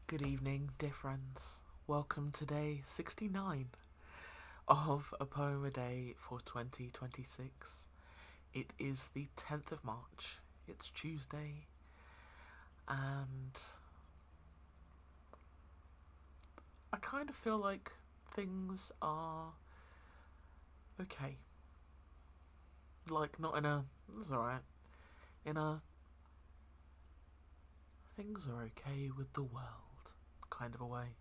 Good evening, dear friends. Welcome to day 69 of A Poem a Day for 2026. It is the 10th of March. It's Tuesday, and I kind of feel like things are okay. Like, not in a, it's alright, in a, things are okay with the world kind of a way.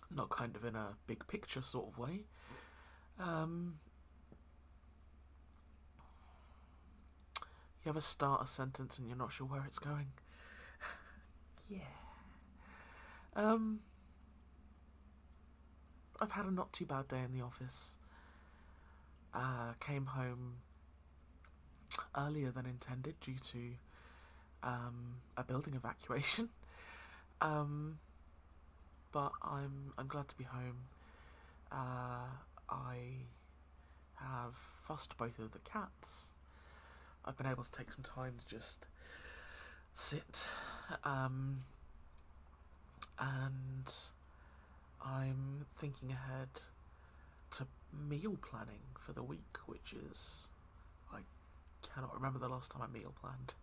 Not kind of in a big picture sort of way. You ever start a sentence and you're not sure where it's going? Yeah. I've had a not too bad day in the office. Came home earlier than intended due to a building evacuation. But I'm glad to be home. I have fussed both of the cats. I've been able to take some time to just sit, and I'm thinking ahead to meal planning for the week, which is, I cannot remember the last time I meal planned.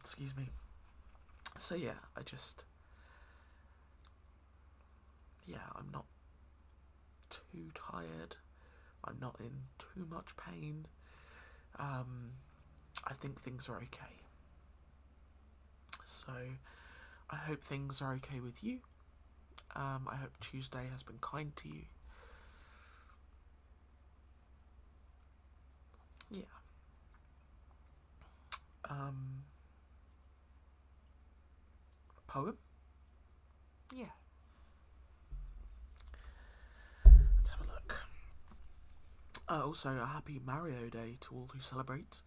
Excuse me. So yeah, I'm not too tired. I'm not in too much pain. I think things are okay. So I hope things are okay with you. I hope Tuesday has been kind to you. Yeah. Poem? Yeah. Let's have a look. Also, a happy Mario Day to all who celebrate.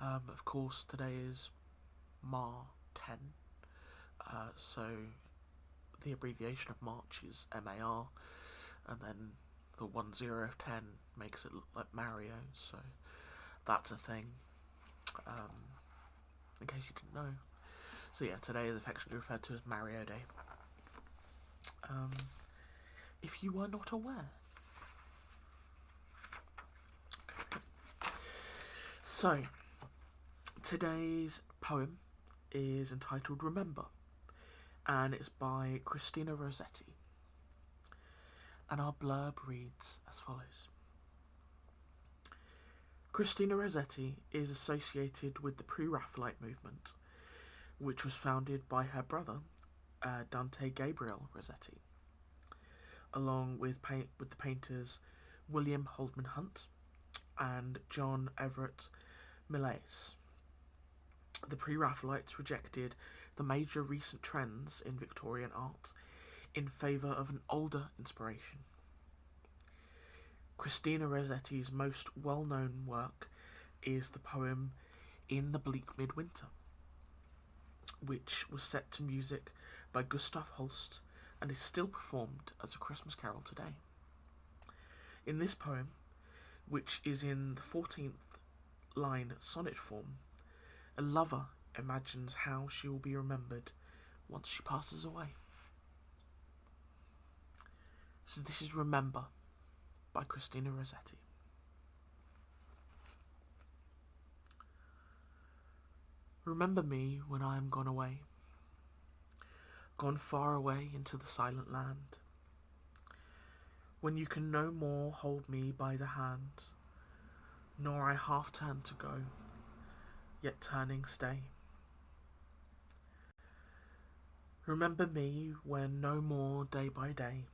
Of course, today is Mar 10. So the abbreviation of March is MAR, and then the 10 of 10 makes it look like Mario, so that's a thing, in case you didn't know. So yeah, today is affectionately referred to as Mario Day. If you were not aware. So, today's poem is entitled Remember, and it's by Christina Rossetti. And our blurb reads as follows. Christina Rossetti is associated with the Pre-Raphaelite movement, which was founded by her brother, Dante Gabriel Rossetti, along with the painters William Holdman Hunt and John Everett Millais. The Pre-Raphaelites rejected the major recent trends in Victorian art in favour of an older inspiration. Christina Rossetti's most well-known work is the poem In the Bleak Midwinter, which was set to music by Gustav Holst and is still performed as a Christmas carol today. In this poem, which is in the 14th line sonnet form, a lover imagines how she will be remembered once she passes away. So this is Remember by Christina Rossetti. Remember me when I am gone away, gone far away into the silent land, when you can no more hold me by the hand, nor I half turn to go, yet turning stay. Remember me when no more day by day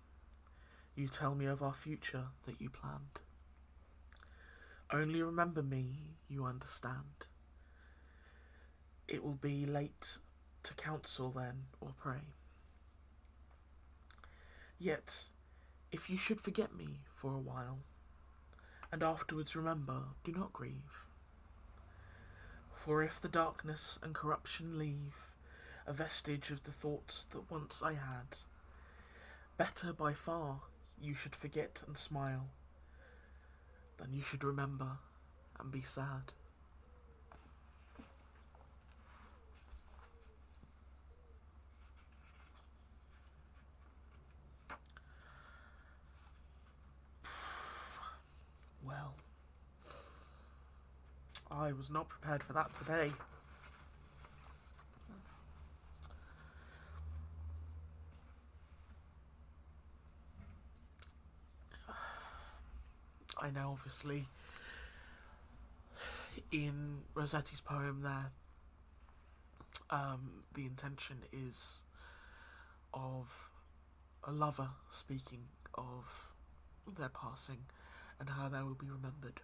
you tell me of our future that you planned. Only remember me, you understand. It will be late to counsel then or pray. Yet, if you should forget me for a while, and afterwards remember, do not grieve. For if the darkness and corruption leave a vestige of the thoughts that once I had, better by far you should forget and smile than you should remember and be sad. I was not prepared for that today. I know, obviously, in Rossetti's poem there, the intention is of a lover speaking of their passing and how they will be remembered.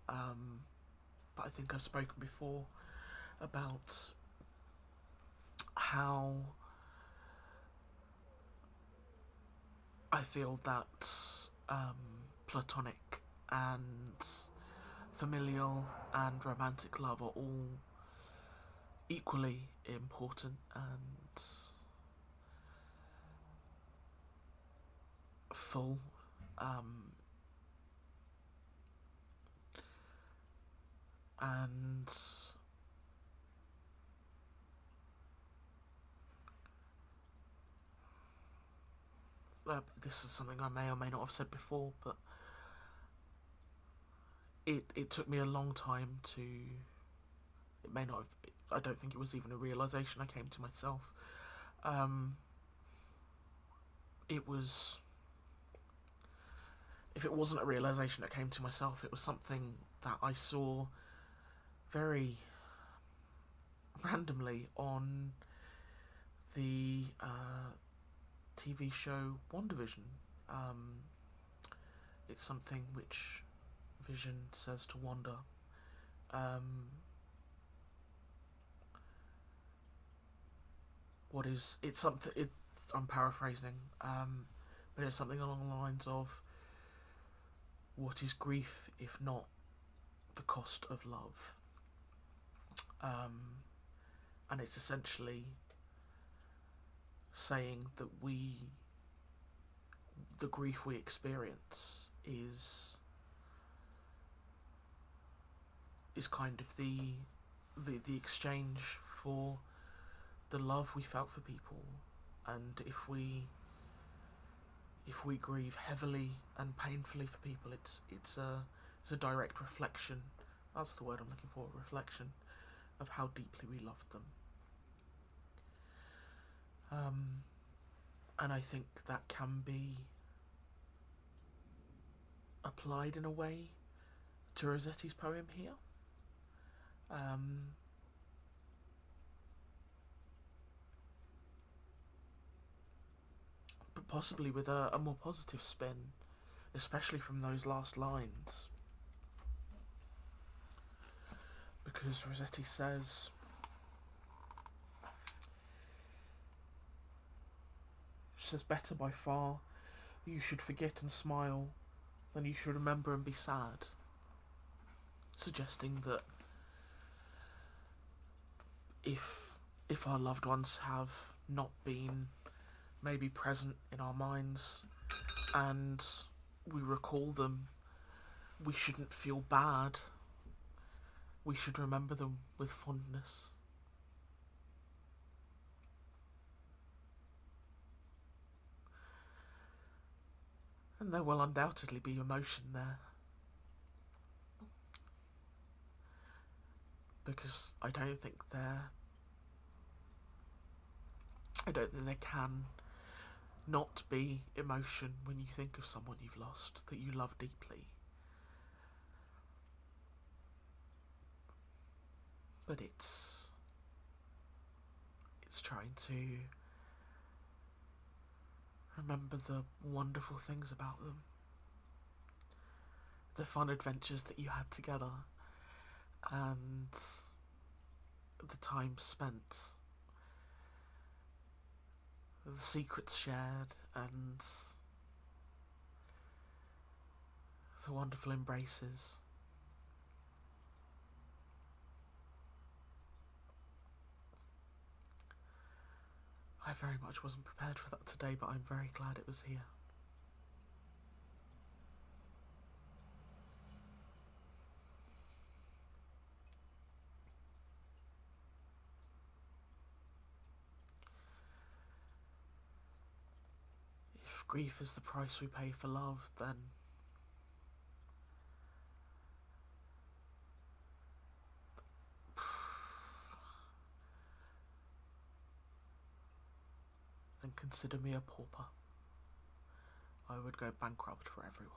But I think I've spoken before about how I feel that platonic and familial and romantic love are all equally important and full. And this is something I may or may not have said before, but it took me a long time to... It may not have... I don't think it was even a realisation I came to myself. It was... If it wasn't a realisation that came to myself, it was something that I saw very randomly on the TV show WandaVision. It's something which Vision says to Wanda. It's something... I'm paraphrasing, but it's something along the lines of, what is grief if not the cost of love? And it's essentially saying that the grief we experience is kind of the exchange for the love we felt for people. And if we grieve heavily and painfully for people, it's a direct reflection. That's the word I'm looking for. Reflection of how deeply we loved them. And I think that can be applied in a way to Rossetti's poem here. But possibly with a more positive spin, especially from those last lines. Because Rossetti says, she says, better by far you should forget and smile than you should remember and be sad. Suggesting that if our loved ones have not been maybe present in our minds and we recall them, we shouldn't feel bad. We should remember them with fondness. And there will undoubtedly be emotion there. Because I don't think there can not be emotion when you think of someone you've lost, that you love deeply. But it's trying to remember the wonderful things about them, the fun adventures that you had together, and the time spent, the secrets shared, and the wonderful embraces. I very much wasn't prepared for that today, but I'm very glad it was here. If grief is the price we pay for love, then and consider me a pauper. I would go bankrupt for everyone.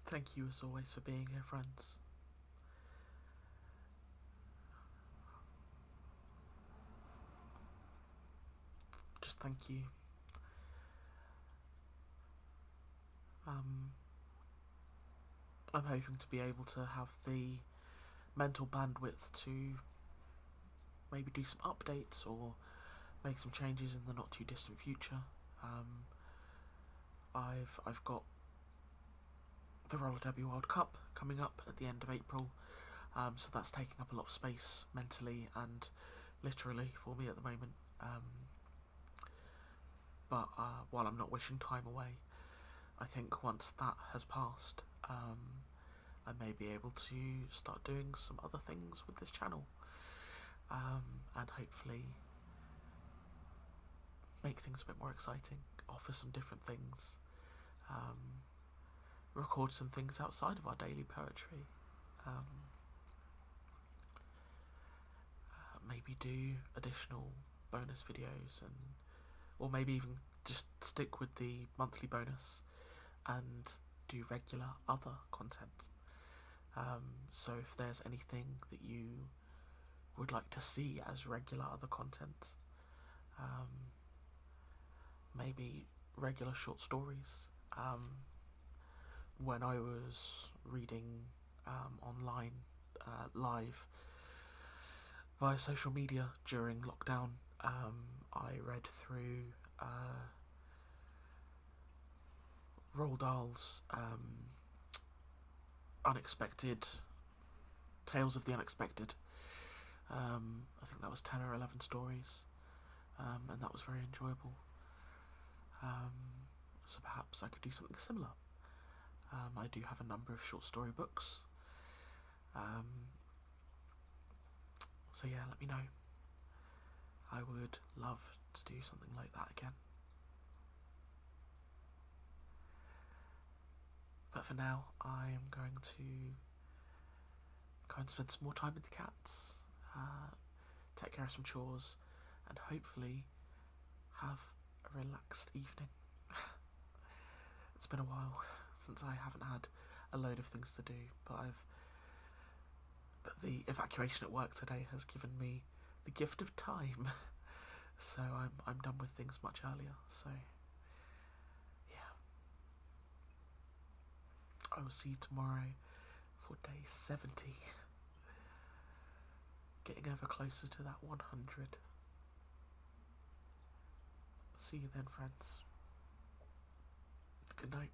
Thank you as always for being here, friends. Just thank you. I'm hoping to be able to have the mental bandwidth to maybe do some updates or make some changes in the not too distant future. I've got the Roller Derby World Cup coming up at the end of April, so that's taking up a lot of space mentally and literally for me at the moment. But while I'm not wishing time away, I think once that has passed, I may be able to start doing some other things with this channel, and hopefully make things a bit more exciting, offer some different things, record some things outside of our daily poetry, maybe do additional bonus videos, or maybe even just stick with the monthly bonus and do regular other content. So if there's anything that you would like to see as regular other content, maybe regular short stories. When I was reading online, live, via social media during lockdown, I read through Roald Dahl's Unexpected Tales of the Unexpected. I think that was 10 or 11 stories, and that was very enjoyable. So perhaps I could do something similar. I do have a number of short story books. So yeah, let me know. I would love to do something like that again. But for now, I am going to go and spend some more time with the cats, take care of some chores, and hopefully have a relaxed evening. It's been a while since I haven't had a load of things to do, but the evacuation at work today has given me the gift of time. So I'm done with things much earlier, so yeah. I will see you tomorrow for day 70. Getting ever closer to that 100. See you then, friends. Good night.